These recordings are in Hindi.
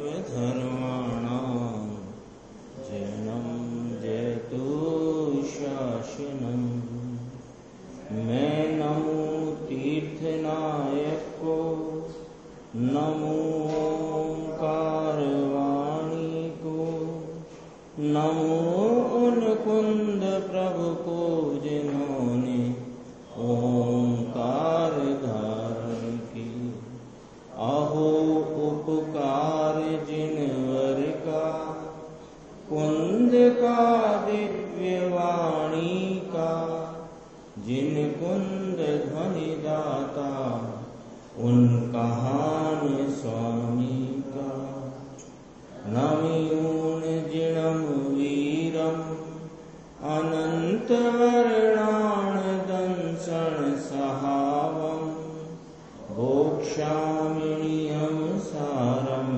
सर्वधर्माणां जयनं जयतु शासनम्। मैं नमो तीर्थनायक को, नमो ओंकारवाणी को, नमो उन कुंद प्रभु को जिन्होंने ओंकार धारण की। अहो उपकार जिनवर का, कुंद का दिव्य वाणी का, जिन कुंद ध्वनि दाता उन कहान स्वामी का। नमियून जिणम वीरम अनंत वर्णान दंसन सहावम, भोक्ष्यामिनियम सारम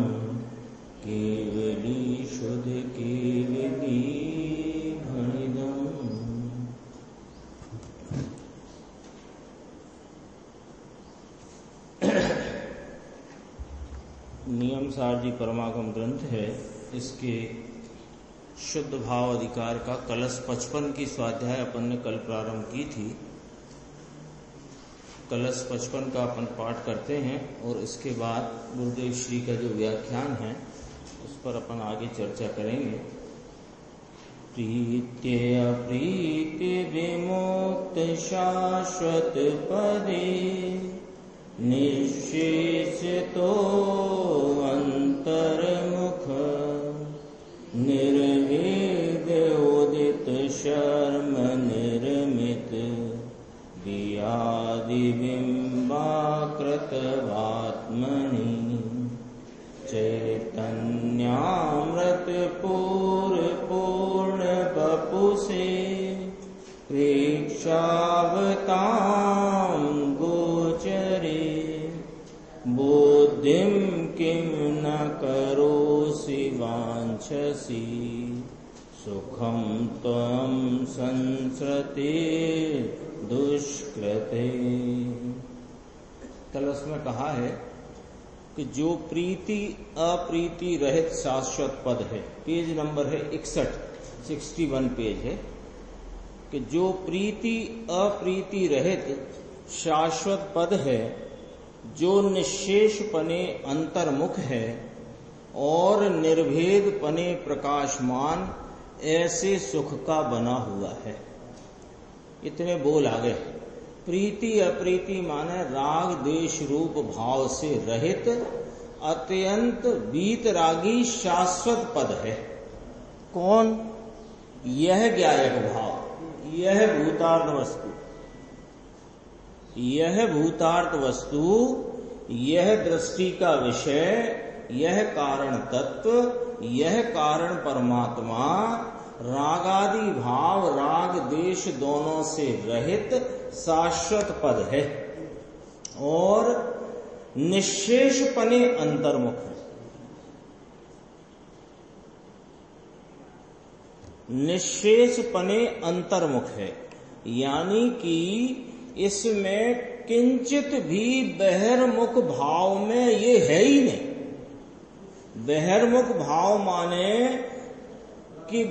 केवली शुद्ध केवली भणिदम। नियम सार जी परमागम ग्रंथ है। इसके शुद्ध भाव अधिकार का कलश 55 की स्वाध्याय अपन ने कल प्रारंभ की थी। कलश 55 का अपन पाठ करते हैं और इसके बाद गुरुदेव श्री का जो व्याख्यान है उस पर अपन आगे चर्चा करेंगे। प्रीत्य अप्रीति विमुक्त शाश्वत पदे, निशेष तो अंतर्मुख, निर्वेद उदित शर्म निर्मित, दियादिबिम्बाकृतवात्मनि, चैतन्यामृत पूर्ण बपुसे, प्रेक्षावतां गोचरे, बुद्धिं किं न करोसि वाञ्छसि, सुखं त्वं संसृते दुष्कृते। कलश में कहा है कि जो प्रीति अप्रीति रहित शाश्वत पद है, पेज नंबर है 61 पेज है, कि जो प्रीति अप्रीति रहित शाश्वत पद है, जो निशेष पने अंतर्मुख है और निर्भेद पने प्रकाशमान, ऐसे सुख का बना हुआ है। इतने बोल आ गए। प्रीति अप्रीति माने राग द्वेष रूप भाव से रहित अत्यंत वीतरागी शाश्वत पद है। कौन? यह ज्ञायक भाव, यह भूतार्थ वस्तु, यह भूतार्थ वस्तु, यह दृष्टि का विषय, यह कारण तत्व, यह कारण परमात्मा, रागादि भाव राग देश दोनों से रहित शाश्वत पद है और निशेष पने अंतर्मुख है। निशेष पने अंतर्मुख है यानी कि इसमें किंचित भी बहिर्मुख भाव में ये है ही नहीं। बहिर्मुख भाव माने कि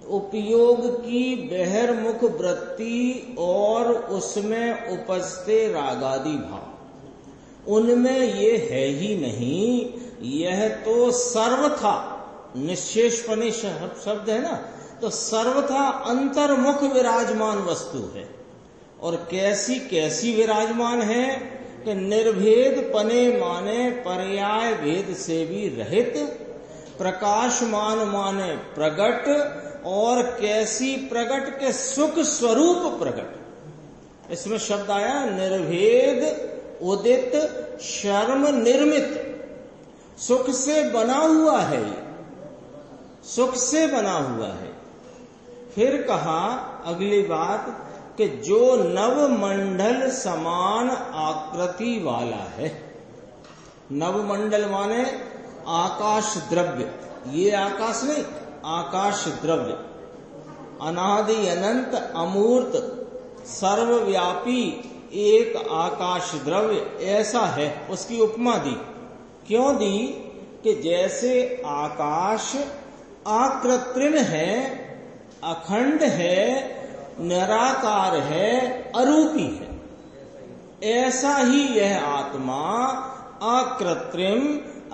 उपयोग की बहिर्मुख वृत्ति और उसमें उपजते रागादि भाव, उनमें ये है ही नहीं। यह तो सर्वथा निशेषपने शब्द है ना, तो सर्वथा अंतर्मुख विराजमान वस्तु है। और कैसी कैसी विराजमान है कि निर्भेद पने माने पर्याय भेद से भी रहित, प्रकाशमान माने प्रगट, और कैसी प्रगट के सुख स्वरूप प्रगट। इसमें शब्द आया निर्भेद उदित शर्म निर्मित, सुख से बना हुआ है, सुख से बना हुआ है। फिर कहा अगली बात कि जो नवमंडल समान आकृति वाला है। नवमंडल माने आकाश द्रव्य, ये आकाश नहीं, आकाश द्रव्य, अनादि अनंत अमूर्त सर्वव्यापी एक आकाश द्रव्य ऐसा है। उसकी उपमा दी। क्यों दी? कि जैसे आकाश अकृत्रिम है, अखंड है, निराकार है, अरूपी है, ऐसा ही यह आत्मा अकृत्रिम,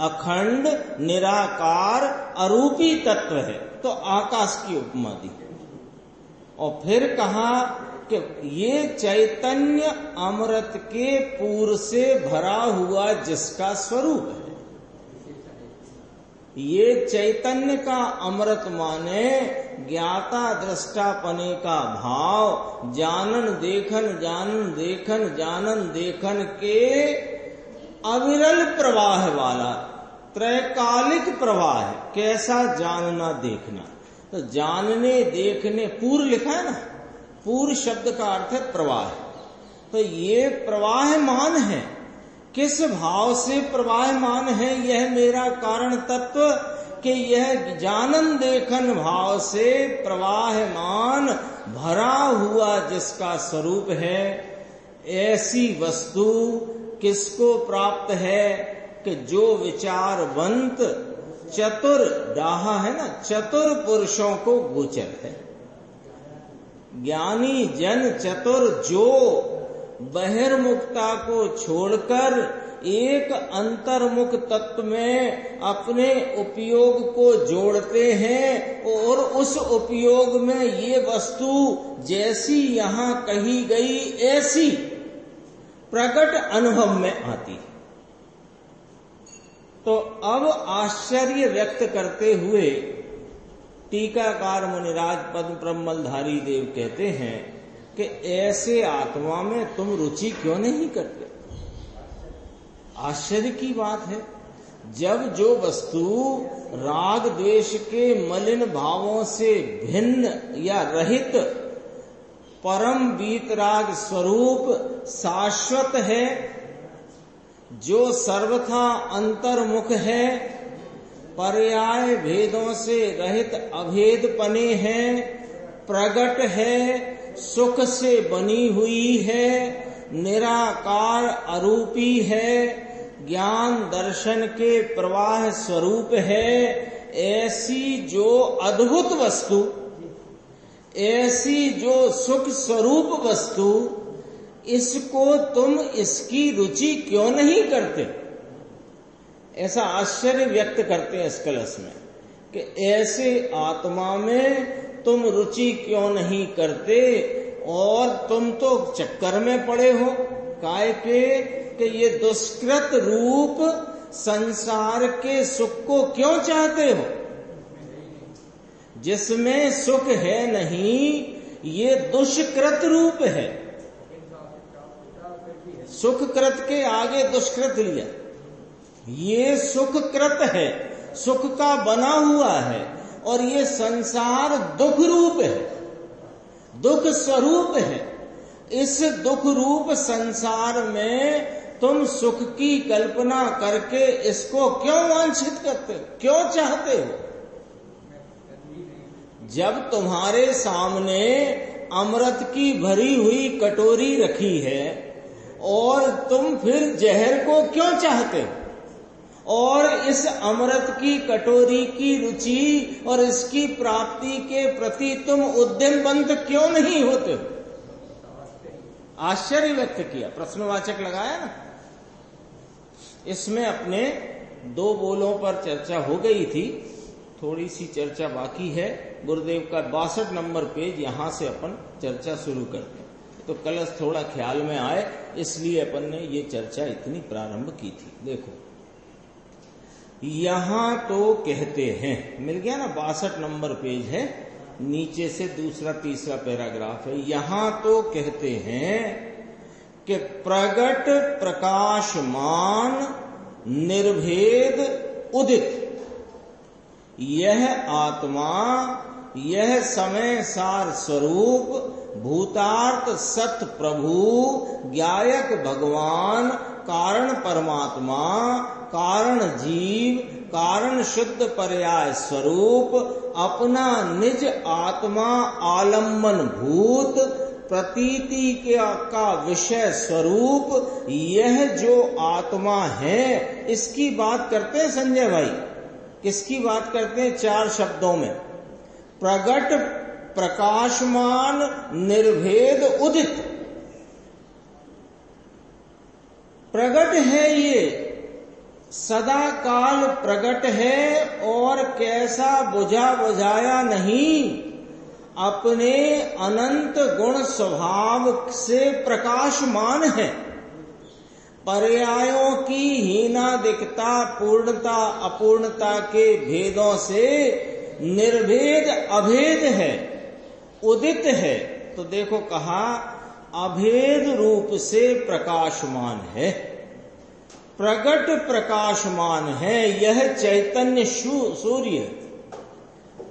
अखंड, निराकार, अरूपी तत्व है। तो आकाश की उपमा दी और फिर कहा कि ये चैतन्य अमृत के पूर से भरा हुआ जिसका स्वरूप है। ये चैतन्य का अमृत माने ज्ञाता दृष्टापने का भाव, जानन देखन जानन देखन जानन देखन के अविरल प्रवाह वाला त्रैकालिक प्रवाह है। कैसा जानना देखना, तो जानने देखने, पूर्व लिखा है ना, पूर्व शब्द का अर्थ है प्रवाह। तो ये प्रवाहमान है। किस भाव से प्रवाहमान है यह मेरा कारण तत्व, कि यह जानन देखन भाव से प्रवाहमान भरा हुआ जिसका स्वरूप है। ऐसी वस्तु किसको प्राप्त है कि जो विचारवंत चतुर डाहा है ना, चतुर पुरुषों को गोचर है। ज्ञानी जन चतुर जो बहिर्मुखता को छोड़कर एक अंतर्मुख तत्व में अपने उपयोग को जोड़ते हैं और उस उपयोग में ये वस्तु जैसी यहाँ कही गई ऐसी प्रकट अनुभव में आती। तो अब आश्चर्य व्यक्त करते हुए टीकाकार मुनिराज पद्म प्रमलधारी देव कहते हैं कि ऐसे आत्मा में तुम रुचि क्यों नहीं करते। आश्चर्य की बात है, जब जो वस्तु राग द्वेष के मलिन भावों से भिन्न या रहित परम वीतराग स्वरूप शाश्वत है, जो सर्वथा अंतर्मुख है, पर्याय भेदों से रहित अभेदपने है, प्रगट है, सुख से बनी हुई है, निराकार अरूपी है, ज्ञान दर्शन के प्रवाह स्वरूप है, ऐसी जो अद्भुत वस्तु, ऐसी जो सुख स्वरूप वस्तु, इसको तुम इसकी रुचि क्यों नहीं करते। ऐसा आश्चर्य व्यक्त करते हैं इस कलश में कि ऐसे आत्मा में तुम रुचि क्यों नहीं करते। और तुम तो चक्कर में पड़े हो काय के कि ये दुष्कृत रूप संसार के सुख को क्यों चाहते हो, जिसमें सुख है नहीं, ये दुष्कृत रूप है। सुखकृत के आगे दुष्कृत लिया, ये सुखकृत है, सुख का बना हुआ है, और ये संसार दुख रूप है, दुख स्वरूप है। इस दुख रूप संसार में तुम सुख की कल्पना करके इसको क्यों वांछित करते हो, क्यों चाहते हो। जब तुम्हारे सामने अमृत की भरी हुई कटोरी रखी है और तुम फिर जहर को क्यों चाहते हो, और इस अमृत की कटोरी की रुचि और इसकी प्राप्ति के प्रति तुम उद्यमवंत क्यों नहीं होते। आश्चर्य व्यक्त किया, प्रश्नवाचक लगाया ना। इसमें अपने दो बोलों पर चर्चा हो गई थी, थोड़ी सी चर्चा बाकी है। गुरुदेव का 62 नंबर पेज, यहां से अपन चर्चा शुरू करते हैं। तो कलश थोड़ा ख्याल में आए, इसलिए अपन ने ये चर्चा इतनी प्रारंभ की थी। देखो यहां तो कहते हैं, मिल गया ना, 62 नंबर पेज है, नीचे से दूसरा तीसरा पैराग्राफ है। यहां तो कहते हैं कि प्रगट प्रकाशमान निर्भेद उदित यह आत्मा, यह समय सार स्वरूप भूतार्थ सत प्रभु ज्ञायक भगवान कारण परमात्मा कारण जीव कारण शुद्ध पर्याय स्वरूप अपना निज आत्मा आलम्बन भूत प्रतीति का विषय स्वरूप यह जो आत्मा है, इसकी बात करते हैं संजय भाई। किसकी बात करते हैं? 4 शब्दों में, प्रगट, प्रकाशमान, निर्भेद, उदित। प्रगट है, ये सदा काल प्रगट है और कैसा बुझा बुझाया नहीं, अपने अनंत गुण स्वभाव से प्रकाशमान है। पर्यायों की हीनादिकता, पूर्णता अपूर्णता के भेदों से निर्भेद अभेद है, उदित है। तो देखो कहा अभेद रूप से प्रकाशमान है, प्रगट प्रकाशमान है। यह चैतन्य सूर्य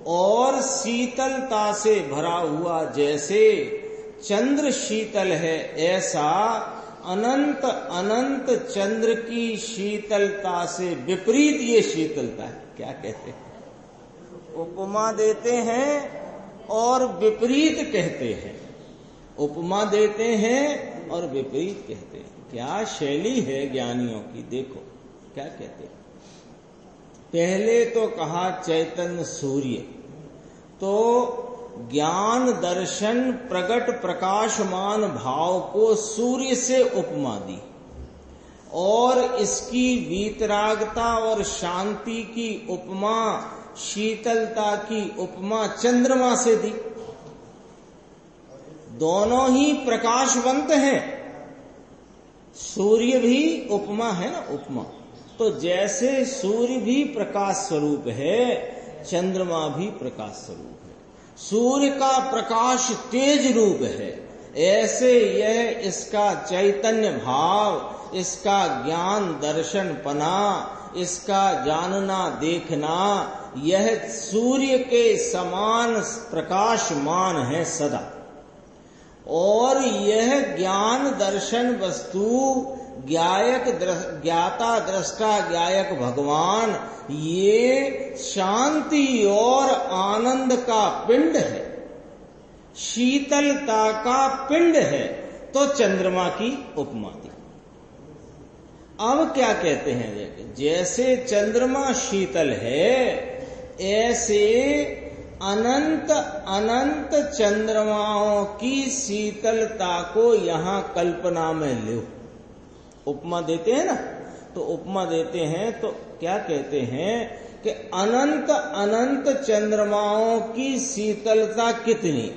और शीतलता से भरा हुआ जैसे चंद्र शीतल है, ऐसा अनंत अनंत चंद्र की शीतलता से विपरीत ये शीतलता है। क्या कहते हैं? उपमा देते हैं और विपरीत कहते हैं। उपमा देते हैं और विपरीत कहते हैं। क्या शैली है ज्ञानियों की। देखो क्या कहते हैं। पहले तो कहा चैतन्य सूर्य, तो ज्ञान दर्शन प्रगट प्रकाशमान भाव को सूर्य से उपमा दी और इसकी वीतरागता और शांति की उपमा, शीतलता की उपमा चंद्रमा से दी। दोनों ही प्रकाशवंत हैं। सूर्य भी उपमा है ना, उपमा। तो जैसे सूर्य भी प्रकाश स्वरूप है, चंद्रमा भी प्रकाश स्वरूप है। सूर्य का प्रकाश तेज रूप है, ऐसे यह इसका चैतन्य भाव, इसका ज्ञान दर्शन पना, इसका जानना देखना, यह सूर्य के समान प्रकाशमान है सदा। और यह ज्ञान दर्शन वस्तु ज्ञायक ज्ञाता दृष्टा ज्ञायक भगवान, ये शांति और आनंद का पिंड है, शीतलता का पिंड है। तो चंद्रमा की उपमा दी। अब क्या कहते हैं? देखिए, जैसे चंद्रमा शीतल है, ऐसे अनंत अनंत चंद्रमाओं की शीतलता को यहां कल्पना में लो। उपमा देते हैं ना, तो उपमा देते हैं तो क्या कहते हैं कि अनंत अनंत चंद्रमाओं की शीतलता कितनी,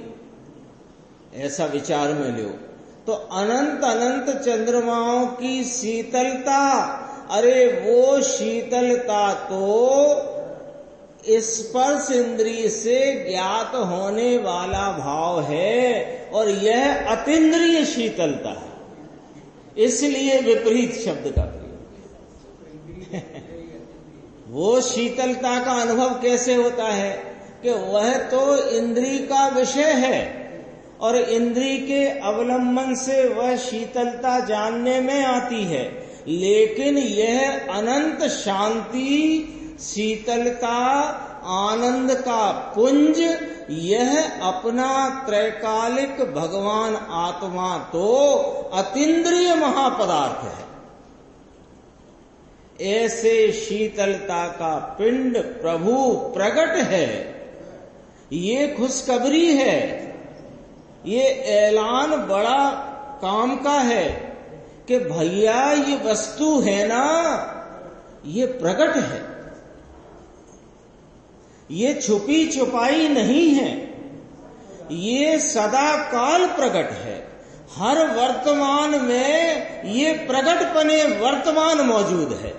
ऐसा विचार में लो। तो अनंत अनंत चंद्रमाओं की शीतलता, अरे वो शीतलता तो स्पर्श इंद्रिय से ज्ञात होने वाला भाव है और यह अतीन्द्रिय शीतलता है, इसलिए विपरीत शब्द का प्रयोग। वो शीतलता का अनुभव कैसे होता है कि वह तो इंद्रिय का विषय है और इंद्रिय के अवलंबन से वह शीतलता जानने में आती है, लेकिन यह अनंत शांति, शीतलता, आनंद का पुंज, यह अपना त्रैकालिक भगवान आत्मा तो अतीन्द्रिय महापदार्थ है। ऐसे शीतलता का पिंड प्रभु प्रगट है। ये खुशखबरी है, ये ऐलान बड़ा काम का है कि भैया ये वस्तु है ना, ये प्रगट है, ये छुपी छुपाई नहीं है, ये सदा काल प्रगट है। हर वर्तमान में ये प्रगटपने वर्तमान मौजूद है।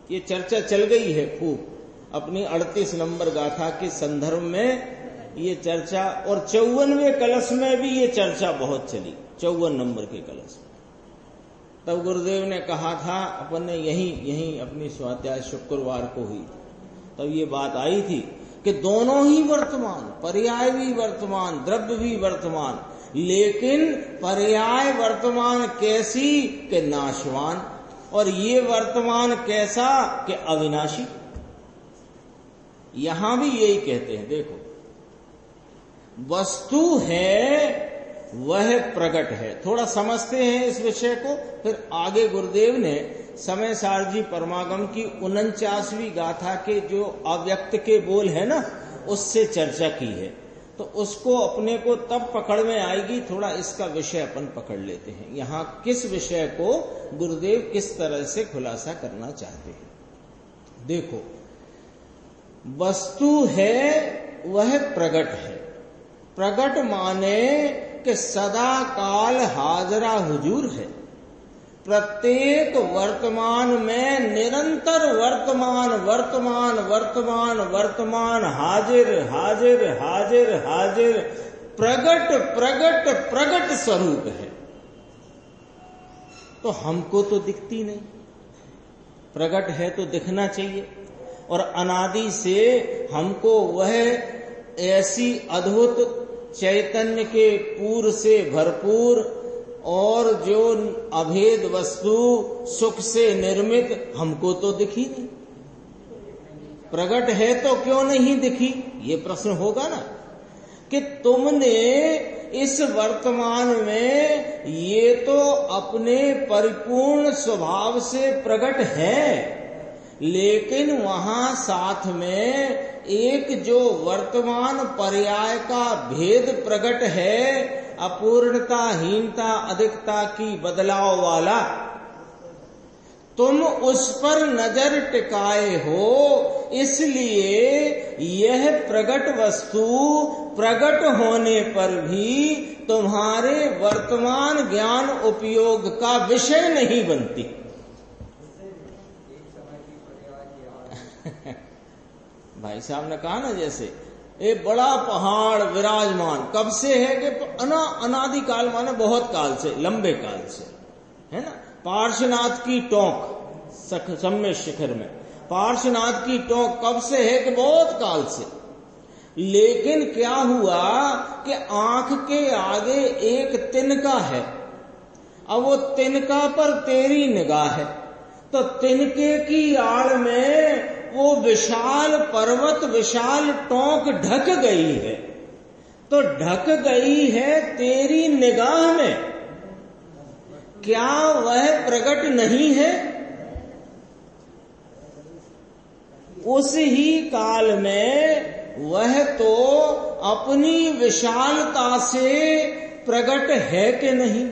ये चर्चा चल गई है खूब अपनी 38 नंबर गाथा के संदर्भ में ये चर्चा, और 54वें कलश में भी ये चर्चा बहुत चली। 54 नंबर के कलश में तब गुरुदेव ने कहा था, अपन ने यही अपनी स्वाध्याय शुक्रवार को हुई, तब ये बात आई थी कि दोनों ही वर्तमान, पर्याय भी वर्तमान, द्रव्य भी वर्तमान, लेकिन पर्याय वर्तमान कैसी कि नाशवान, और ये वर्तमान कैसा कि अविनाशी। यहां भी यही कहते हैं। देखो, वस्तु है वह प्रगट है। थोड़ा समझते हैं इस विषय को, फिर आगे गुरुदेव ने समय सारजी परमागम की 49वीं गाथा के जो अव्यक्त के बोल है ना, उससे चर्चा की है, तो उसको अपने को तब पकड़ में आएगी। थोड़ा इसका विषय अपन पकड़ लेते हैं, यहाँ किस विषय को गुरुदेव किस तरह से खुलासा करना चाहते हैं। देखो, वस्तु है वह प्रगट है। प्रगट माने कि सदा काल हाजरा हुजूर है, प्रत्येक वर्तमान में निरंतर वर्तमान वर्तमान वर्तमान वर्तमान हाजिर हाजिर हाजिर हाजिर प्रगट प्रगट प्रगट स्वरूप है। तो हमको तो दिखती नहीं, प्रगट है तो दिखना चाहिए। और अनादि से हमको वह ऐसी अद्भुत चैतन्य के पूर से भरपूर और जो अभेद वस्तु सुख से निर्मित हमको तो दिखी नहीं। प्रगट है तो क्यों नहीं दिखी, ये प्रश्न होगा ना, कि तुमने इस वर्तमान में ये तो अपने परिपूर्ण स्वभाव से प्रगट है, लेकिन वहां साथ में एक जो वर्तमान पर्याय का भेद प्रकट है, अपूर्णता, हीनता, अधिकता की बदलाव वाला, तुम उस पर नजर टिकाए हो। इसलिए यह प्रगट वस्तु प्रगट होने पर भी तुम्हारे वर्तमान ज्ञान उपयोग का विषय नहीं बनती। भाई साहब ने कहा ना, जैसे एक बड़ा पहाड़ विराजमान कब से है कि अनादि काल माने बहुत काल से, लंबे काल से, है ना। पार्श्वनाथ की टोंक सम्य शिखर में पार्श्वनाथ की टोंक कब से है कि बहुत काल से। लेकिन क्या हुआ कि आंख के आगे एक तिनका है, अब वो तिनका पर तेरी निगाह है, तो तिनके की आड़ में वो विशाल पर्वत, विशाल टोंक ढक गई है। तो ढक गई है तेरी निगाह में, क्या वह प्रकट नहीं है? उस ही काल में वह तो अपनी विशालता से प्रकट है कि नहीं?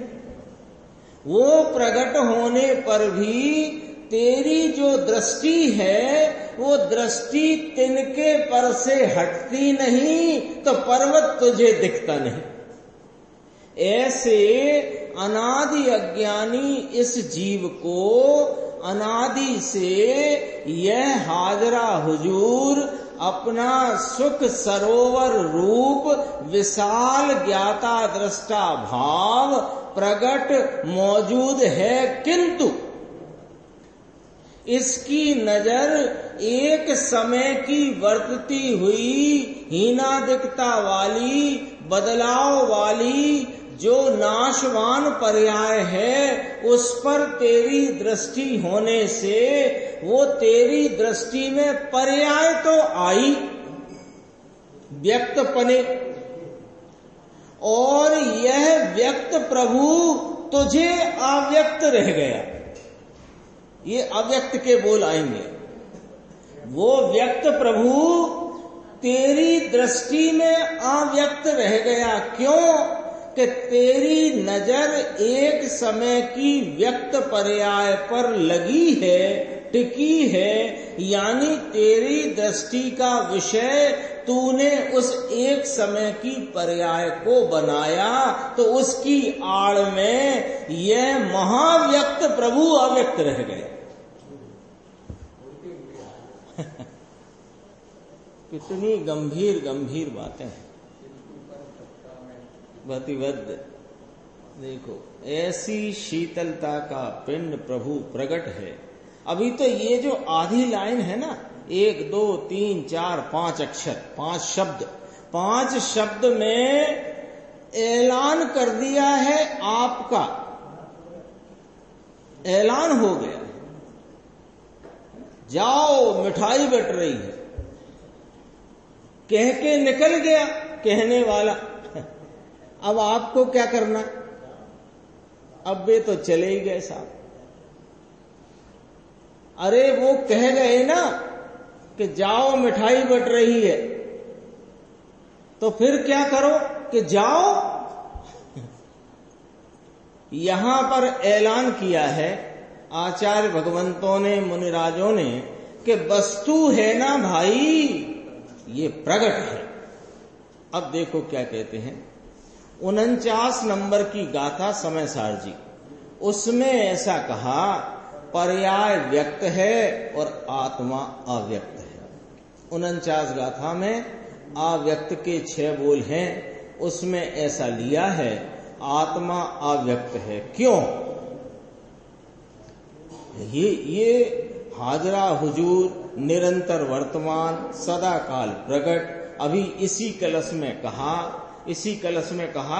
वो प्रकट होने पर भी तेरी जो दृष्टि है, वो दृष्टि तिनके पर से हटती नहीं, तो पर्वत तुझे दिखता नहीं। ऐसे अनादि अज्ञानी इस जीव को अनादि से यह हाजरा हुजूर अपना सुख सरोवर रूप विशाल ज्ञाता दृष्टा भाव प्रगट मौजूद है, किंतु इसकी नजर एक समय की वर्तती हुई हीनादिकता वाली, बदलाव वाली जो नाशवान पर्याय है, उस पर तेरी दृष्टि होने से वो तेरी दृष्टि में पर्याय तो आई व्यक्त पने, और यह व्यक्त प्रभु तुझे अव्यक्त रह गया। ये अव्यक्त के बोल आएंगे। वो व्यक्त प्रभु तेरी दृष्टि में अव्यक्त रह गया। क्यों? कि तेरी नजर एक समय की व्यक्त पर्याय पर लगी है, टिकी है, यानी तेरी दृष्टि का विषय तूने उस एक समय की पर्याय को बनाया, तो उसकी आड़ में यह महाव्यक्त प्रभु अव्यक्त रह गए। कितनी गंभीर गंभीर बातें हैं। प्रतिबद्ध देखो, ऐसी शीतलता का पिंड प्रभु प्रकट है। अभी तो ये जो आधी लाइन है ना, 1 2 3 4 5 अक्षर, 5 शब्द, 5 शब्द में ऐलान कर दिया है, आपका ऐलान हो गया। जाओ मिठाई बट रही है, कह के निकल गया कहने वाला। अब आपको क्या करना? अब वे तो चले ही गए साहब। अरे वो कह गए ना कि जाओ मिठाई बट रही है, तो फिर क्या करो कि जाओ। यहां पर ऐलान किया है आचार्य भगवंतों ने, मुनिराजों ने, कि वस्तु है ना भाई, ये प्रगट है। अब देखो क्या कहते हैं, 49 नंबर की गाथा समय सार जी, उसमें ऐसा कहा पर्याय व्यक्त है और आत्मा अव्यक्त है। 49 गाथा में अव्यक्त के 6 बोल हैं, उसमें ऐसा लिया है आत्मा अव्यक्त है। क्यों? ये हाजरा हुजूर, निरंतर वर्तमान, सदा काल प्रगट। अभी इसी कलश में कहा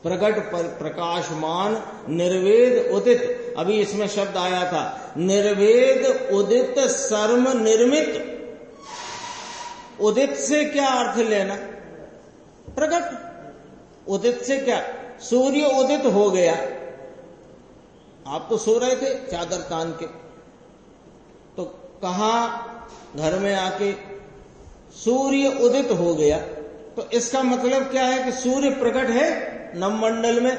प्रगट प्रकाशमान निर्वेद उदित। अभी इसमें शब्द आया था निर्वेद उदित सर्व निर्मित। उदित से क्या अर्थ लेना? प्रगट। उदित से क्या? सूर्य उदित हो गया, आप तो सो रहे थे चादर तान के, तो कहा घर में आके सूर्य उदित हो गया, तो इसका मतलब क्या है कि सूर्य प्रकट है नवमंडल में।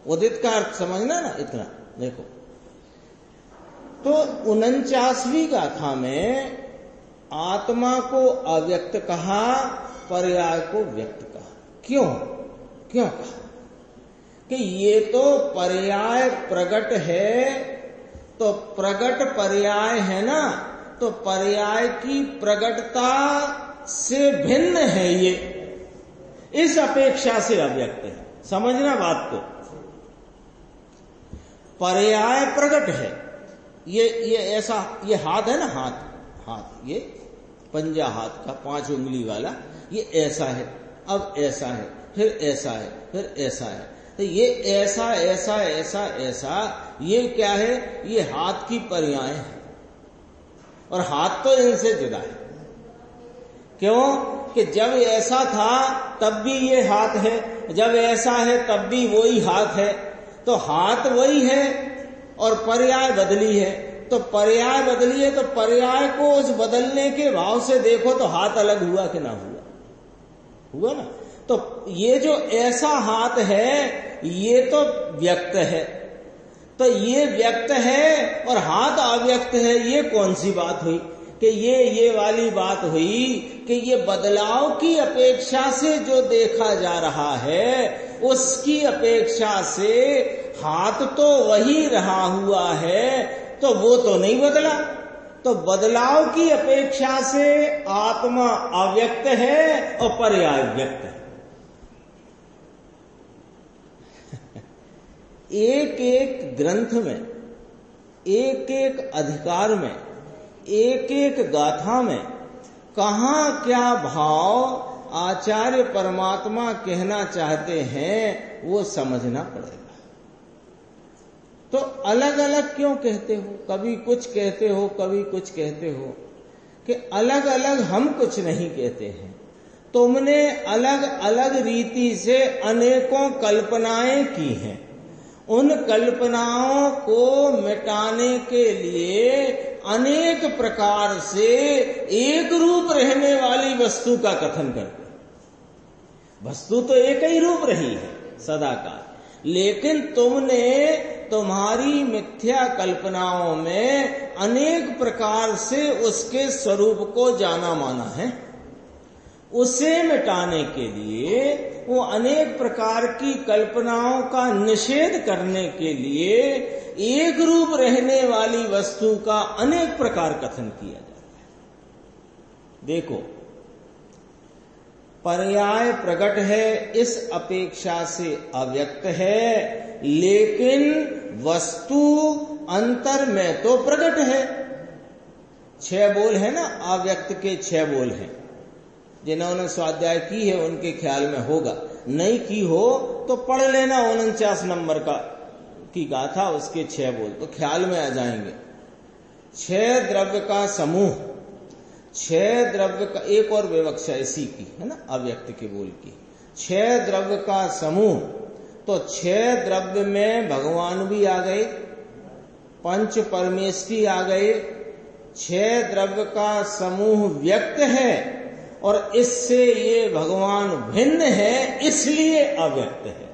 उदित का अर्थ समझना ना इतना। देखो तो 49वीं गाथा में आत्मा को अव्यक्त कहा, पर्याय को व्यक्त कहा। क्यों कहा? कि ये तो पर्याय प्रगट है, तो प्रगट पर्याय है ना, तो पर्याय की प्रगटता से भिन्न है ये, इस अपेक्षा से अव्यक्त है। समझना बात को। पर्याय प्रगट है, ये ऐसा, ये हाथ है ना, हाथ ये पंजा हाथ का 5 उंगली वाला, ये ऐसा है, अब ऐसा है, फिर ऐसा है, फिर ऐसा है। तो ये ऐसा ऐसा ऐसा ऐसा, ये क्या है? ये हाथ की पर्याय है, और हाथ तो इनसे जुदा है। क्यों? कि जब ऐसा था तब भी ये हाथ है, जब ऐसा है तब भी वही हाथ है। तो हाथ वही है और पर्याय बदली है। तो पर्याय बदली है, तो पर्याय को उस बदलने के भाव से देखो तो हाथ अलग हुआ कि ना हुआ ना। तो ये जो ऐसा हाथ है ये तो व्यक्त है, तो ये व्यक्त है और हाथ अव्यक्त है। ये कौन सी बात हुई? कि ये वाली बात हुई कि ये बदलाव की अपेक्षा से जो देखा जा रहा है, उसकी अपेक्षा से हाथ तो वही रहा हुआ है, तो वो तो नहीं बदला। तो बदलाव की अपेक्षा से आत्मा अव्यक्त है और पर्याय व्यक्त है। एक एक ग्रंथ में, एक एक अधिकार में, एक एक गाथा में कहां क्या भाव आचार्य परमात्मा कहना चाहते हैं वो समझना पड़ेगा। तो अलग अलग क्यों कहते हो? कभी कुछ कहते हो, कभी कुछ कहते हो, कि अलग अलग हम कुछ नहीं कहते हैं। तुमने अलग अलग रीति से अनेकों कल्पनाएं की हैं। उन कल्पनाओं को मिटाने के लिए अनेक प्रकार से एक रूप रहने वाली वस्तु का कथन करते हैं। वस्तु तो एक ही रूप रही है सदा का, लेकिन तुमने तुम्हारी मिथ्या कल्पनाओं में अनेक प्रकार से उसके स्वरूप को जाना माना है। उसे मिटाने के लिए, वो अनेक प्रकार की कल्पनाओं का निषेध करने के लिए एक रूप रहने वाली वस्तु का अनेक प्रकार कथन किया जाता है। देखो, पर्याय प्रकट है, इस अपेक्षा से अव्यक्त है, लेकिन वस्तु अंतर में तो प्रकट है। 6 बोल है ना, अव्यक्त के 6 बोल हैं। जिन्होंने स्वाध्याय की है उनके ख्याल में होगा, नहीं की हो तो पढ़ लेना 49 नंबर की गाथा, उसके 6 बोल तो ख्याल में आ जाएंगे। 6 द्रव्य का समूह, 6 द्रव्य का, एक और विवक्षा इसी की है ना, अव्यक्त के बोल की। 6 द्रव्य का समूह, तो 6 द्रव्य में भगवान भी आ गए, पंच परमेष्ठी आ गए, 6 द्रव्य का समूह व्यक्त है और इससे ये भगवान भिन्न है, इसलिए अव्यक्त है।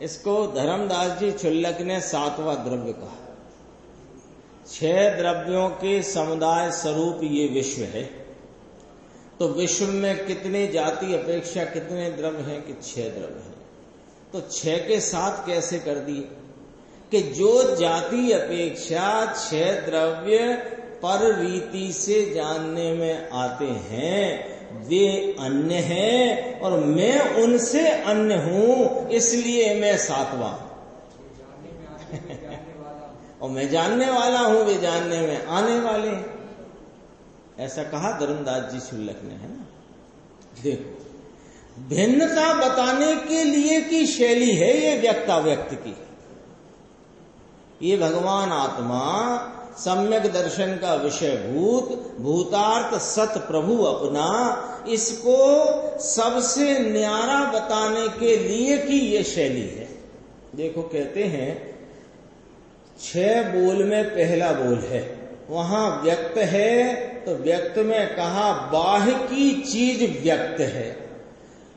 इसको धर्मदास जी क्षुल्लक ने 7वां द्रव्य कहा। 6 द्रव्यों के समुदाय स्वरूप ये विश्व है। तो विश्व में कितने जाति अपेक्षा कितने द्रव्य हैं कि 6 द्रव्य हैं। तो 6 के 7 कैसे कर दिए कि जो जाति अपेक्षा 6 द्रव्य पर रीति से जानने में आते हैं वे अन्य हैं और मैं उनसे अन्य हूं, इसलिए मैं 7वां और मैं जानने वाला हूं, वे जानने में आने वाले हैं। ऐसा कहा धर्मदास जी क्षुल्लक ने, है ना। देखो, भिन्नता बताने के लिए की शैली है ये व्यक्ताव्यक्त की। ये भगवान आत्मा सम्यक दर्शन का विषय भूतार्थ सत प्रभु अपना, इसको सबसे न्यारा बताने के लिए की ये शैली है। देखो, कहते हैं 6 बोल में पहला बोल है, वहां व्यक्त है, तो व्यक्त में कहा बाह्य की चीज व्यक्त है,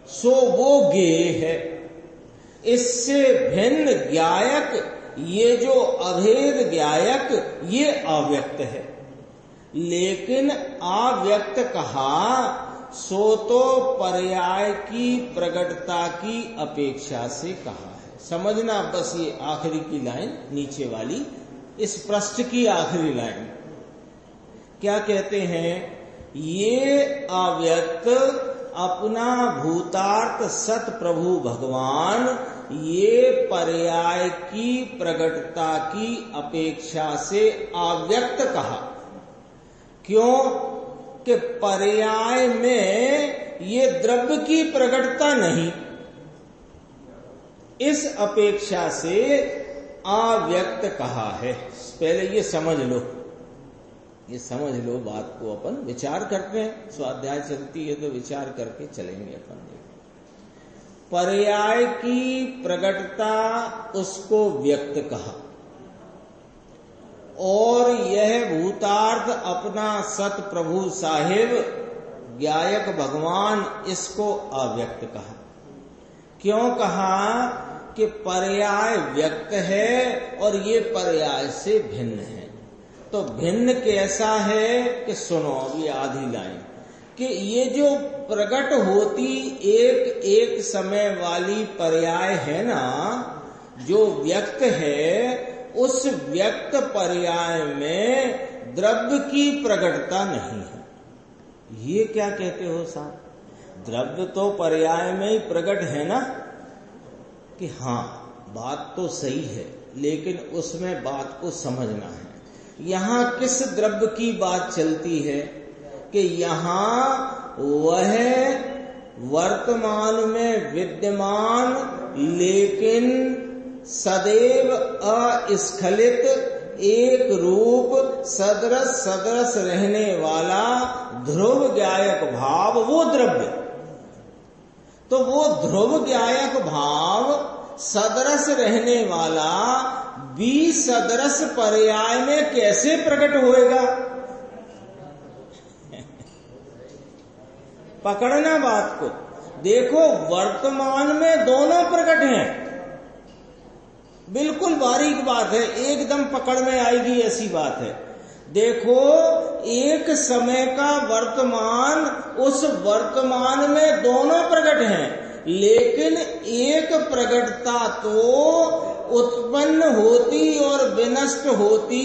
सो वो ज्ञेय है। इससे भिन्न ज्ञायक, ये जो अभेद ज्ञायक, ये अव्यक्त है। लेकिन अव्यक्त कहा सो तो पर्याय की प्रगटता की अपेक्षा से कहा है। समझना बस, ये आखिरी की लाइन नीचे वाली, इस पृष्ठ की आखिरी लाइन क्या कहते हैं? ये अव्यक्त अपना भूतार्थ सत प्रभु भगवान ये पर्याय की प्रगटता की अपेक्षा से अव्यक्त कहा। क्यों कि पर्याय में ये द्रव्य की प्रगटता नहीं, इस अपेक्षा से अव्यक्त कहा है। पहले ये समझ लो, ये समझ लो बात को। अपन विचार करते हैं, स्वाध्याय चलती है तो विचार करके चलेंगे अपन। पर्याय की प्रगटता उसको व्यक्त कहा और यह भूतार्थ अपना सत प्रभु साहिब ज्ञायक भगवान इसको अव्यक्त कहा। क्यों कहा कि पर्याय व्यक्त है और ये पर्याय से भिन्न है। तो भिन्न कैसा है कि सुनो अभी आधी लाइन, कि ये जो प्रकट होती एक एक समय वाली पर्याय है ना, जो व्यक्त है, उस व्यक्त पर्याय में द्रव्य की प्रकटता नहीं है। ये क्या कहते हो साहब? द्रव्य तो पर्याय में ही प्रकट है ना, कि हाँ बात तो सही है, लेकिन उसमें बात को समझना है। यहां किस द्रव्य की बात चलती है कि यहां वह वर्तमान में विद्यमान लेकिन सदैव अस्खलित एक रूप सदृश रहने वाला ध्रुव ज्ञायक भाव, वो द्रव्य। तो वो ध्रुव ज्ञायक भाव सदृश रहने वाला सदृश पर्याय में कैसे प्रकट होएगा? पकड़ना बात को। देखो, वर्तमान में दोनों प्रकट हैं, बिल्कुल बारीक बात है, एकदम पकड़ में आएगी ऐसी बात है। देखो, एक समय का वर्तमान, उस वर्तमान में दोनों प्रकट हैं, लेकिन एक प्रकटता तो उत्पन्न होती और विनष्ट होती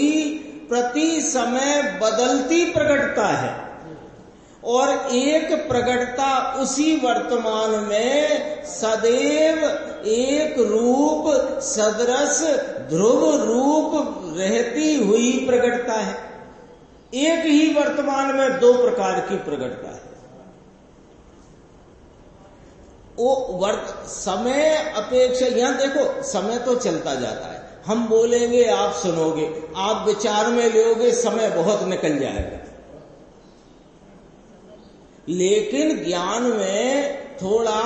प्रति समय बदलती प्रकटता है, और एक प्रकटता उसी वर्तमान में सदैव एक रूप सदृश ध्रुव रूप रहती हुई प्रकटता है। एक ही वर्तमान में 2 प्रकार की प्रकटता है। वो समय अपेक्षा, यहां देखो समय तो चलता जाता है, हम बोलेंगे आप सुनोगे, आप विचार में लोगे, समय बहुत निकल जाएगा। लेकिन ज्ञान में थोड़ा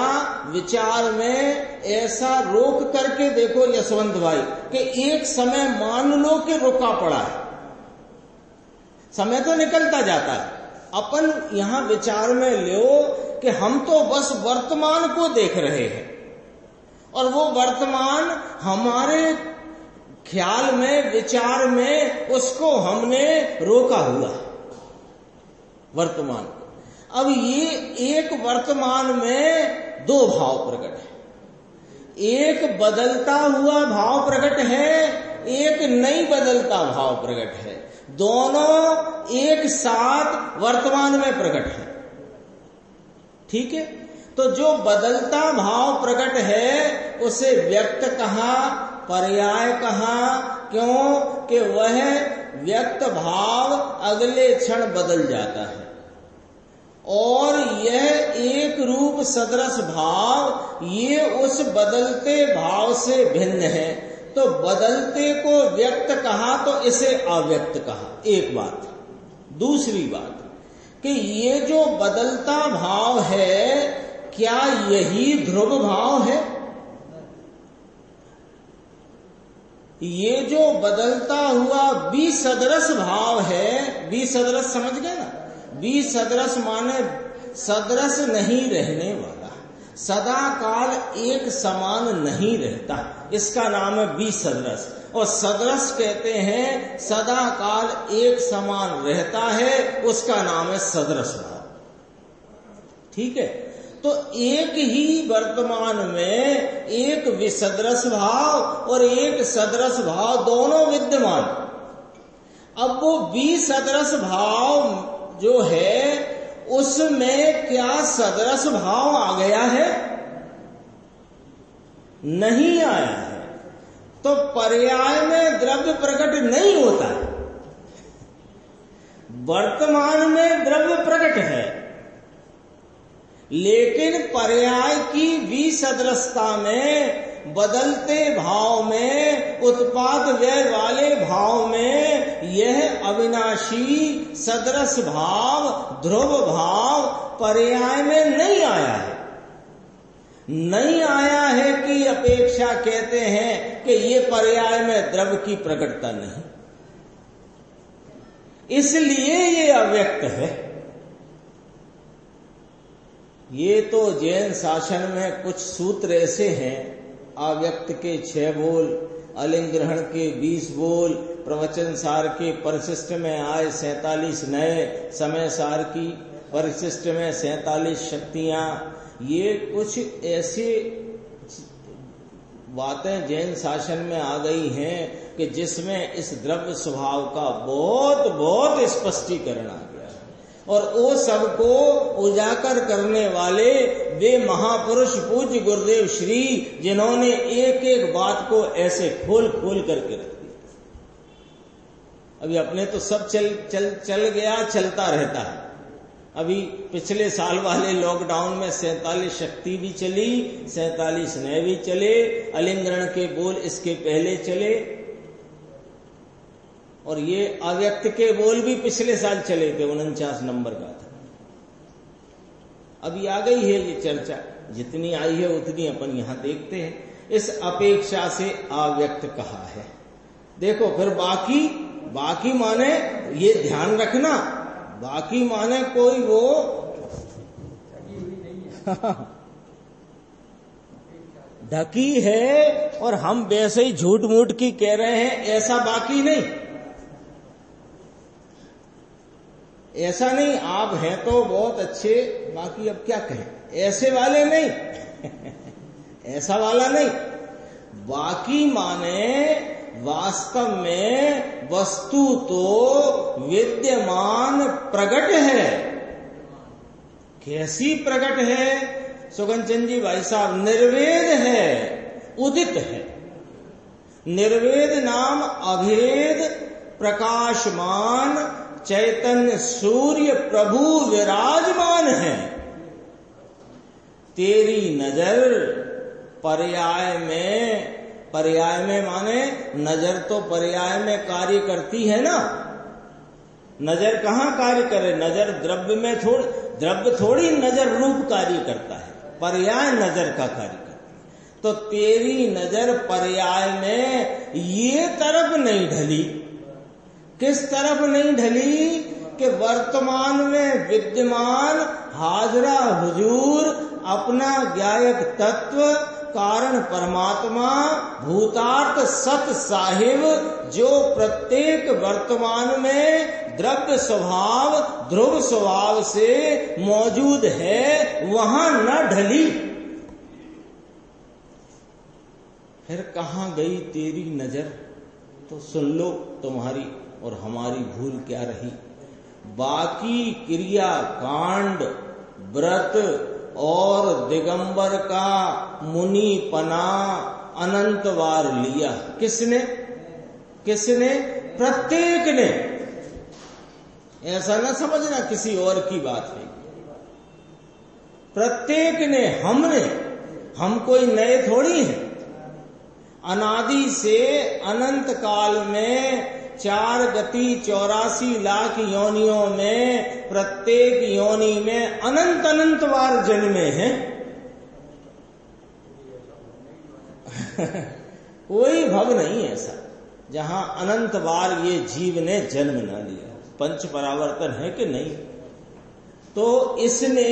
विचार में ऐसा रोक करके देखो यशवंत भाई कि एक समय मान लो कि रुका पड़ा है, समय तो निकलता जाता है। अपन यहां विचार में लो कि हम तो बस वर्तमान को देख रहे हैं और वो वर्तमान हमारे ख्याल में विचार में उसको हमने रोका हुआ है वर्तमान को। अब ये एक वर्तमान में दो भाव प्रकट है, एक बदलता हुआ भाव प्रकट है, एक नहीं बदलता भाव प्रकट है। दोनों एक साथ वर्तमान में प्रकट है। ठीक है, तो जो बदलता भाव प्रकट है उसे व्यक्त कहा, पर्याय कहा। क्यों कि वह व्यक्त भाव अगले क्षण बदल जाता है और यह एक रूप सदृश भाव ये उस बदलते भाव से भिन्न है। तो बदलते को व्यक्त कहा तो इसे अव्यक्त कहा, एक बात। दूसरी बात कि ये जो बदलता भाव है क्या यही ध्रुव भाव है? ये जो बदलता हुआ विसदृश भाव है, विसदृश समझ गए ना? विसदृश माने सदृश नहीं रहने वाला, सदा काल एक समान नहीं रहता, इसका नाम है विसदृश। और सदृश कहते हैं सदा काल एक समान रहता है, उसका नाम है सदृश भाव। ठीक है, तो एक ही वर्तमान में एक विसदृश भाव और एक सदृश भाव दोनों विद्यमान। अब वो विसदृश भाव जो है उसमें क्या सदृश भाव आ गया है? नहीं आया है। तो पर्याय में द्रव्य प्रकट नहीं होता है, वर्तमान में द्रव्य प्रकट है, लेकिन पर्याय की विसदृशता में, बदलते भाव में, उत्पाद व्यय वाले भाव में यह अविनाशी सदृश भाव, ध्रुव भाव पर्याय में नहीं आया है। नहीं आया है कि अपेक्षा कहते हैं कि ये पर्याय में द्रव्य की प्रकटता नहीं, इसलिए ये अव्यक्त है। ये तो जैन शासन में कुछ सूत्र ऐसे हैं, अव्यक्त के 6 बोल, अलिंग ग्रहण के 20 बोल, प्रवचन सार के परिशिष्ट में आए 47 नए, समय सार की परिशिष्ट में 47 शक्तियां। ये कुछ ऐसी बातें जैन शासन में आ गई हैं कि जिसमें इस द्रव्य स्वभाव का बहुत बहुत स्पष्टीकरण आ गया है। और वो सबको उजागर करने वाले वे महापुरुष पूज्य गुरुदेव श्री, जिन्होंने एक एक बात को ऐसे खोल खोल करके रख दिया। अभी अपने तो सब चल गया, चलता रहता है। अभी पिछले साल वाले लॉकडाउन में 47 शक्ति भी चली, 47 नए भी चले, अलिंगरण के बोल इसके पहले चले, और ये अव्यक्त के बोल भी पिछले साल चले थे, 49 नंबर का था। अभी आ गई है ये चर्चा, जितनी आई है उतनी अपन यहां देखते हैं। इस अपेक्षा से अव्यक्त कहा है। देखो फिर बाकी माने ये ध्यान रखना, बाकी माने कोई वो ढकी है और हम वैसे ही झूठ मूठ की कह रहे हैं, ऐसा बाकी नहीं। ऐसा नहीं आप हैं तो बहुत अच्छे, बाकी अब क्या कहें, ऐसे वाले नहीं ऐसा वाला नहीं। बाकी माने वास्तव में वस्तु तो विद्यमान प्रकट है। कैसी प्रकट है सुगनचंद जी भाई साहब? निर्वेद है, उदित है। निर्वेद नाम अभेद प्रकाशमान चैतन्य सूर्य प्रभु विराजमान है। तेरी नजर पर्याय में माने नजर तो पर्याय में कार्य करती है ना, नजर कहाँ कार्य करे? नजर द्रव्य में द्रव्य थोड़ी नजर रूप कार्य करता है, पर्याय नजर का कार्य करता है। तो तेरी नजर पर्याय में ये तरफ नहीं ढली। किस तरफ नहीं ढली? कि वर्तमान में विद्यमान हाजरा हुजूर अपना ज्ञायक तत्व कारण परमात्मा भूतार्थ सत साहिब जो प्रत्येक वर्तमान में द्रव्य स्वभाव ध्रुव स्वभाव से मौजूद है, वहां न ढली। फिर कहां गई तेरी नजर? तो सुन लो तुम्हारी और हमारी भूल क्या रही। बाकी क्रिया कांड व्रत और दिगंबर का मुनि पना अनंत बार लिया। किसने? किसने? प्रत्येक ने। ऐसा ना समझना किसी और की बात है। प्रत्येक ने, हमने, हम कोई नए थोड़ी हैं। अनादि से अनंत काल में 4 गति 84 लाख योनियों में प्रत्येक योनि में अनंत अनंत बार जन्मे हैं। कोई भव नहीं ऐसा जहां अनंत बार ये जीव ने जन्म न लिया। पंच परावर्तन है कि नहीं? तो इसने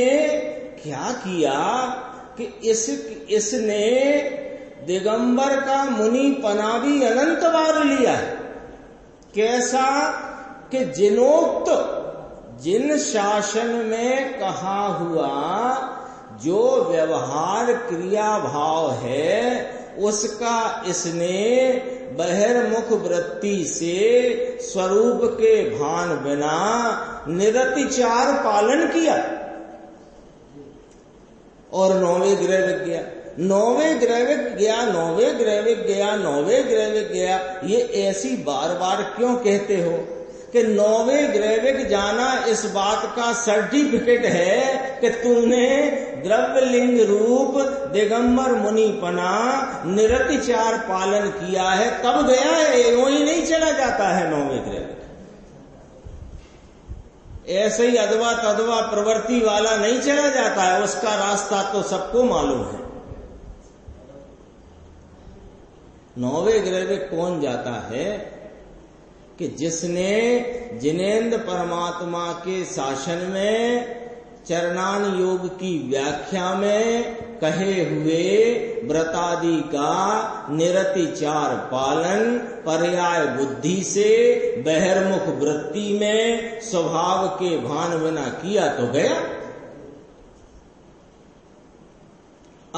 क्या किया कि इसने दिगंबर का मुनि पना भी अनंत बार लिया है। कैसा? कि जिनोक्त, जिन शासन में कहा हुआ जो व्यवहार क्रिया भाव है उसका इसने बहिर्मुख वृत्ति से स्वरूप के भान बिना निरतिचार पालन किया। और 9वें ग्रह विज्ञा, 9वें ग्रह गया, 9वें ग्रह गया, 9वें ग्रह गया, ये ऐसी बार बार क्यों कहते हो? कि 9वें ग्रह जाना इस बात का सर्टिफिकेट है कि तूने द्रव्यलिंग रूप दिगंबर मुनिपना निरतिचार पालन किया है, तब गया है। यूं ही नहीं चला जाता है 9वें ग्रह। ऐसे ही अदवा तदवा प्रवृत्ति वाला नहीं चला जाता है, उसका रास्ता तो सबको मालूम है। 9वें ग्रह में कौन जाता है? कि जिसने जिनेन्द्र परमात्मा के शासन में चरणान योग की व्याख्या में कहे हुए व्रतादि का निरतिचार पालन पर्याय बुद्धि से बहिर्मुख वृत्ति में स्वभाव के भान बिना किया तो गया।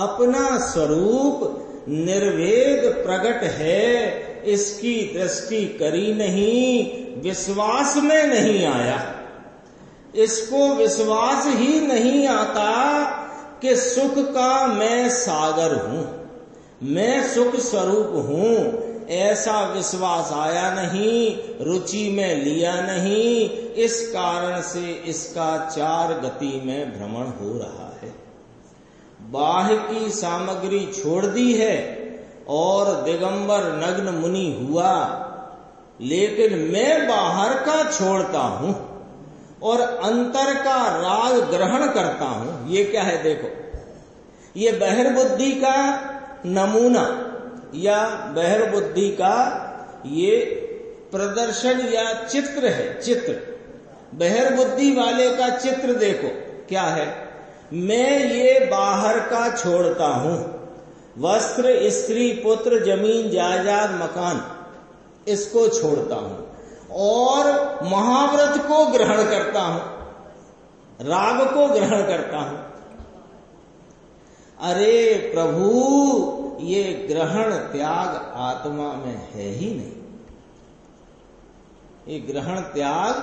अपना स्वरूप निर्वेद प्रकट है, इसकी दृष्टि करी नहीं, विश्वास में नहीं आया। इसको विश्वास ही नहीं आता कि सुख का मैं सागर हूं, मैं सुख स्वरूप हूं। ऐसा विश्वास आया नहीं, रुचि में लिया नहीं। इस कारण से इसका 4 गति में भ्रमण हो रहा है। बाह्य की सामग्री छोड़ दी है और दिगंबर नग्न मुनि हुआ, लेकिन मैं बाहर का छोड़ता हूं और अंतर का राग ग्रहण करता हूं। ये क्या है? देखो, ये बहिर्बुद्धि का नमूना या बहिर्बुद्धि का ये प्रदर्शन या चित्र है। चित्र बहिर्बुद्धि वाले का चित्र देखो क्या है। मैं ये बाहर का छोड़ता हूं, वस्त्र स्त्री पुत्र जमीन जायदाद मकान, इसको छोड़ता हूं और महाव्रत को ग्रहण करता हूं, राग को ग्रहण करता हूं। अरे प्रभु, ये ग्रहण त्याग आत्मा में है ही नहीं। ये ग्रहण त्याग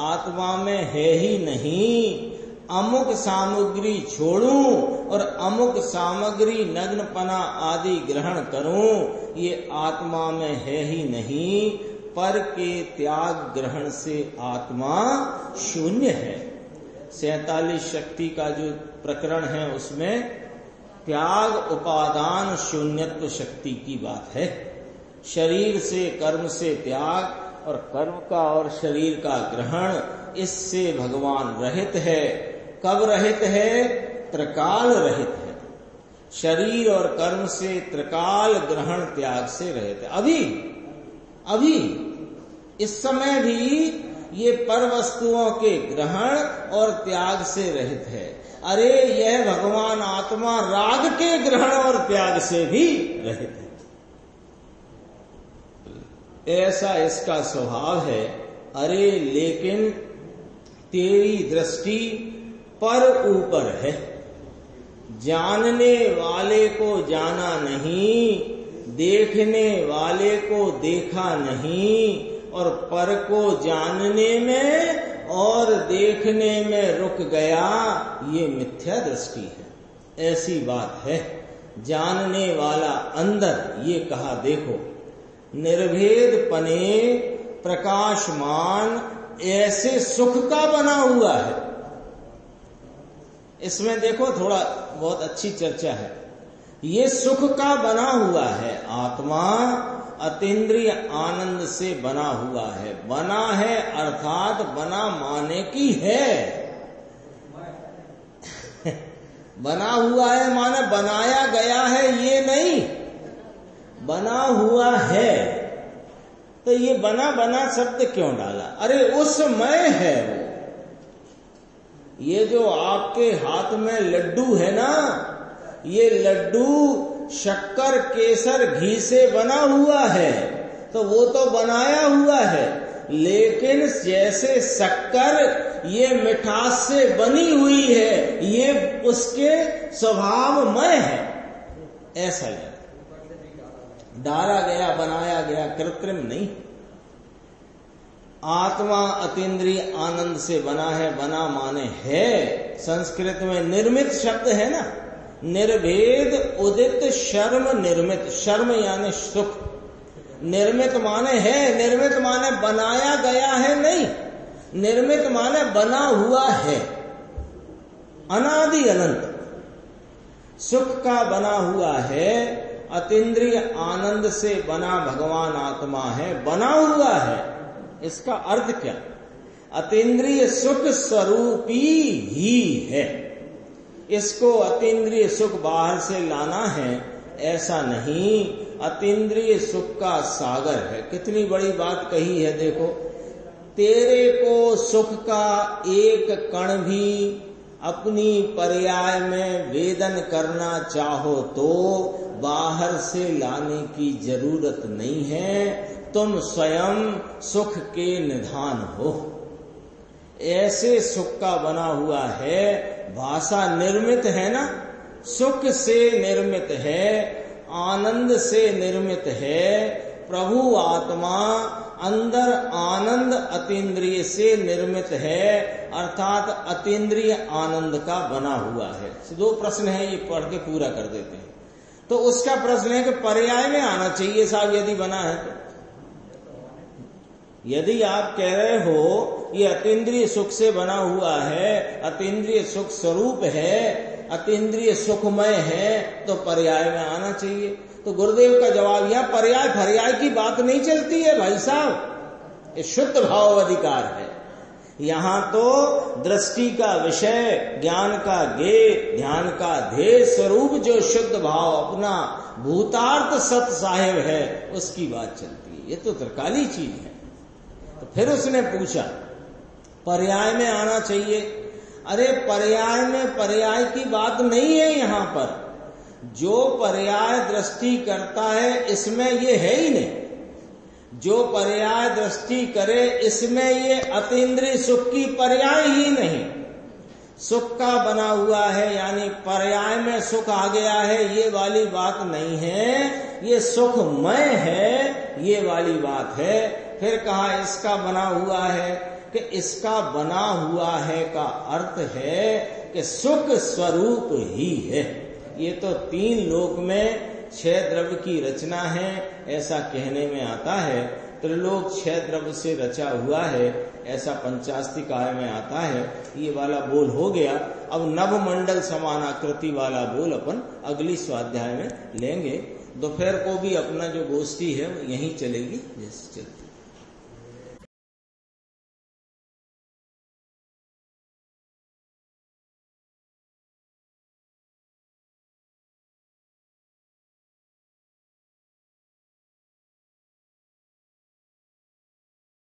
आत्मा में है ही नहीं। अमुक सामग्री छोड़ूं और अमुक सामग्री नग्नपना आदि ग्रहण करूं, ये आत्मा में है ही नहीं। पर के त्याग ग्रहण से आत्मा शून्य है। 47 शक्ति का जो प्रकरण है उसमें त्याग उपादान शून्यत्व शक्ति की बात है। शरीर से कर्म से त्याग और कर्म का और शरीर का ग्रहण, इससे भगवान रहित है। कब रहित है? त्रिकाल रहित है। शरीर और कर्म से, त्रिकाल ग्रहण त्याग से रहित है। अभी इस समय भी ये पर वस्तुओं के ग्रहण और त्याग से रहित है। अरे यह भगवान आत्मा राग के ग्रहण और त्याग से भी रहित है। ऐसा इसका स्वभाव है। अरे लेकिन तेरी दृष्टि पर ऊपर है, जानने वाले को जाना नहीं, देखने वाले को देखा नहीं, और पर को जानने में और देखने में रुक गया, ये मिथ्या दृष्टि है। ऐसी बात है। जानने वाला अंदर, ये कहा देखो, निर्भेद पने प्रकाशमान ऐसे सुख का बना हुआ है। इसमें देखो थोड़ा बहुत अच्छी चर्चा है। ये सुख का बना हुआ है। आत्मा अतीन्द्रिय आनंद से बना हुआ है। बना है अर्थात बना माने की है। बना हुआ है माने बनाया गया है, ये नहीं, बना हुआ है। तो ये बना बना शब्द क्यों डाला? अरे उसमय है वो। ये जो आपके हाथ में लड्डू है ना, ये लड्डू शक्कर केसर घी से बना हुआ है, तो वो तो बनाया हुआ है। लेकिन जैसे शक्कर ये मिठास से बनी हुई है, ये उसके स्वभावमय है। ऐसा है, डाला गया, बनाया गया, कृत्रिम नहीं। आत्मा अतीन्द्रिय आनंद से बना है। बना माने है, संस्कृत में निर्मित शब्द है ना, निर्भेद उदित शर्म निर्मित। शर्म यानी सुख। निर्मित माने है, निर्मित माने बनाया गया है नहीं, निर्मित माने बना हुआ है। अनादि अनंत सुख का बना हुआ है। अतीन्द्रिय आनंद से बना भगवान आत्मा है, बना हुआ है। इसका अर्थ क्या? अतीन्द्रिय सुख स्वरूपी ही है। इसको अतीन्द्रिय सुख बाहर से लाना है ऐसा नहीं। अतीन्द्रिय सुख का सागर है। कितनी बड़ी बात कही है देखो। तेरे को सुख का एक कण भी अपनी पर्याय में वेदन करना चाहो तो बाहर से लाने की जरूरत नहीं है। तुम स्वयं सुख के निधान हो। ऐसे सुख का बना हुआ है। भाषा निर्मित है ना, सुख से निर्मित है, आनंद से निर्मित है। प्रभु आत्मा अंदर आनंद अतीन्द्रिय से निर्मित है, अर्थात अतीन्द्रिय आनंद का बना हुआ है। दो प्रश्न है, ये पढ़ के पूरा कर देते हैं। तो उसका प्रश्न है कि पर्याय में आना चाहिए साहब यदि बना है तो। यदि आप कह रहे हो ये अतीन्द्रिय सुख से बना हुआ है, अतीन्द्रिय सुख स्वरूप है, अतीन्द्रिय सुखमय है, तो पर्याय में आना चाहिए। तो गुरुदेव का जवाब, यह पर्याय फर्याय की बात नहीं चलती है भाई साहब, ये शुद्ध भाव अधिकार है। यहाँ तो दृष्टि का विषय, ज्ञान का ज्ञेय, ध्यान का ध्येय स्वरूप जो शुद्ध भाव अपना भूतार्थ सत साहेब है, उसकी बात चलती है। ये तो त्रिकाली चीज है। तो फिर उसने पूछा पर्याय में आना चाहिए। अरे पर्याय में पर्याय की बात नहीं है। यहाँ पर जो पर्याय दृष्टि करता है इसमें ये है ही नहीं। जो पर्याय दृष्टि करे इसमें ये अतीन्द्रिय सुख की पर्याय ही नहीं। सुख का बना हुआ है यानी पर्याय में सुख आ गया है, ये वाली बात नहीं है। ये सुखमय है, ये वाली बात है। फिर कहा इसका बना हुआ है, कि इसका बना हुआ है का अर्थ है कि सुख स्वरूप ही है। ये तो तीन लोक में 6 द्रव्य की रचना है ऐसा कहने में आता है। त्रिलोक 6 द्रव्य से रचा हुआ है ऐसा पंचास्तिकाय में आता है। ये वाला बोल हो गया। अब नवमंडल समानाकृति वाला बोल अपन अगली स्वाध्याय में लेंगे। दोपहर को भी अपना जो गोष्ठी है यहीं चलेगी जैसे चलती।